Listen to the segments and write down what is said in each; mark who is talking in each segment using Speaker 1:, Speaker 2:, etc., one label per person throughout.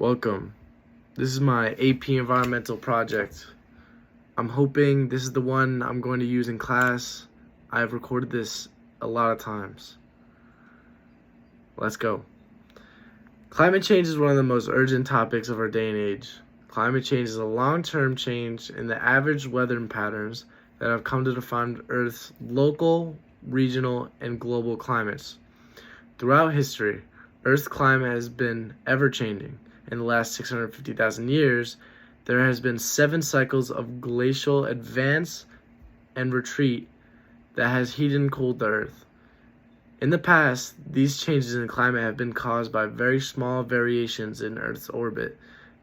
Speaker 1: Welcome. This is my AP environmental project. I'm hoping this is the one I'm going to use in class. I've recorded this a lot of times. Let's go. Climate change is one of the most urgent topics of our day and age. Climate change is a long-term change in the average weather patterns that have come to define Earth's local, regional, and global climates. Throughout history, Earth's climate has been ever-changing. In the last 650,000 years, there has been 7 cycles of glacial advance and retreat that has heated and cooled the Earth. In the past, these changes in climate have been caused by very small variations in Earth's orbit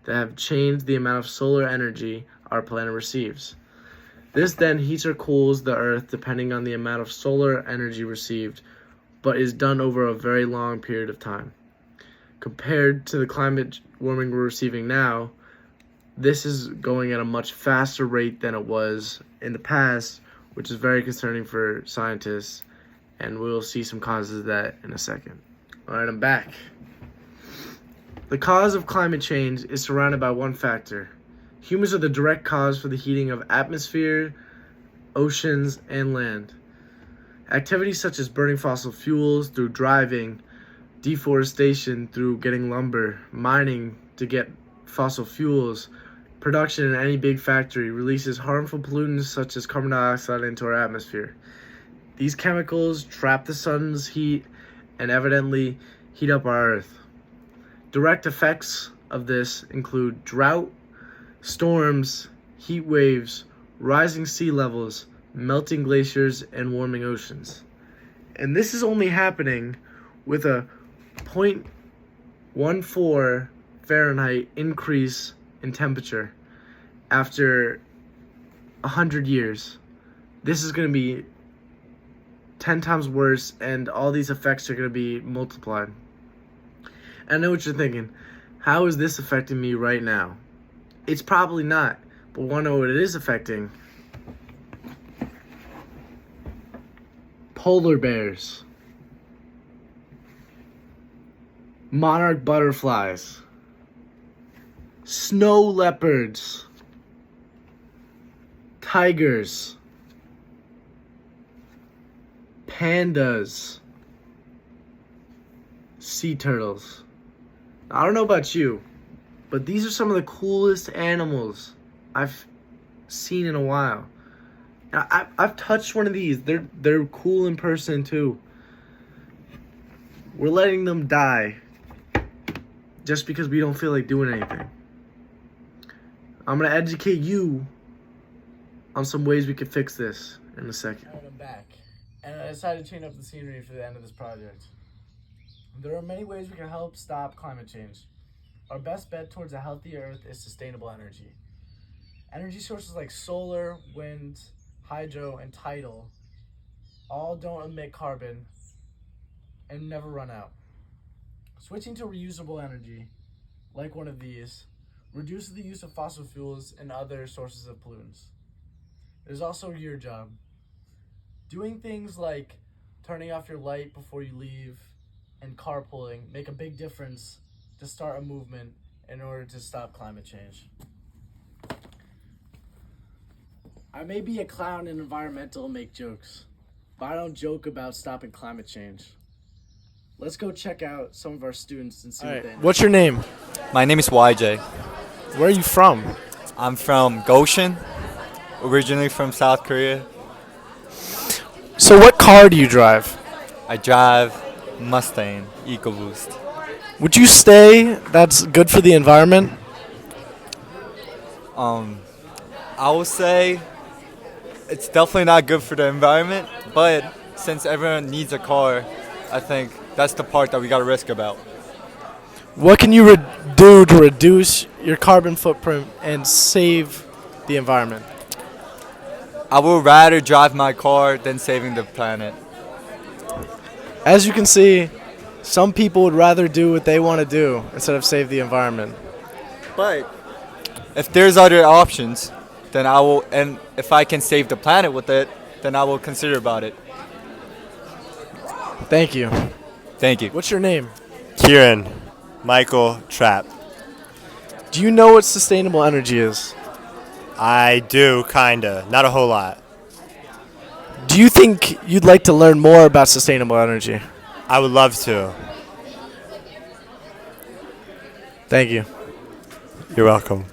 Speaker 1: that have changed the amount of solar energy our planet receives. This then heats or cools the Earth depending on the amount of solar energy received, but is done over a very long period of time. Compared to the climate warming we're receiving now, this is going at a much faster rate than it was in the past, which is very concerning for scientists, and we'll see some causes of that in a second. Alright, I'm back. The cause of climate change is surrounded by one factor. Humans are the direct cause for the heating of atmosphere, oceans, and land. Activities such as burning fossil fuels through driving, deforestation through getting lumber, mining to get fossil fuels, production in any big factory releases harmful pollutants such as carbon dioxide into our atmosphere. These chemicals trap the sun's heat and evidently heat up our Earth. Direct effects of this include drought, storms, heat waves, rising sea levels, melting glaciers, and warming oceans. And this is only happening with a 0.14 Fahrenheit increase in temperature after 100 years. This is going to be 10 times worse, and all these effects are going to be multiplied. I know what you're thinking. How is this affecting me right now? It's probably not, but want to know what it is affecting? Polar bears, monarch butterflies, snow leopards, tigers, pandas, sea turtles. I don't know about you, but these are some of the coolest animals I've seen in a while. I've touched one of these. They're cool in person too. We're letting them die just because we don't feel like doing anything. I'm gonna educate you on some ways we could fix this in a second.
Speaker 2: I'm back, and I decided to change up the scenery for the end of this project. There are many ways we can help stop climate change. Our best bet towards a healthy Earth is sustainable energy. Energy sources like solar, wind, hydro, and tidal all don't emit carbon and never run out. Switching to reusable energy, like one of these, reduces the use of fossil fuels and other sources of pollutants. It is also your job. Doing things like turning off your light before you leave and carpooling make a big difference to start a movement in order to stop climate change. I may be a clown in environmental and make jokes, but I don't joke about stopping climate change. Let's go check out some of our students and see what they know.
Speaker 1: What's your name?
Speaker 3: My name is YJ.
Speaker 1: Where are you from?
Speaker 3: I'm from Goshen, originally from South Korea.
Speaker 1: So what car do you drive?
Speaker 3: I drive Mustang EcoBoost.
Speaker 1: Would you say that's good for the environment?
Speaker 3: I will say it's definitely not good for the environment, but since everyone needs a car, I think that's the part that we got to risk about.
Speaker 1: What can you do to reduce your carbon footprint and save the environment?
Speaker 3: I would rather drive my car than saving the planet.
Speaker 1: As you can see, some people would rather do what they want to do instead of save the environment.
Speaker 3: But if there's other options, then I will, and if I can save the planet with it, then I will consider about it.
Speaker 1: Thank you.
Speaker 3: Thank you.
Speaker 1: What's your name?
Speaker 4: Kieran Michael Trapp.
Speaker 2: Do you know what sustainable energy is?
Speaker 4: I do, kinda. Not a whole lot.
Speaker 2: Do you think you'd like to learn more about sustainable energy?
Speaker 4: I would love to.
Speaker 2: Thank you.
Speaker 4: You're welcome.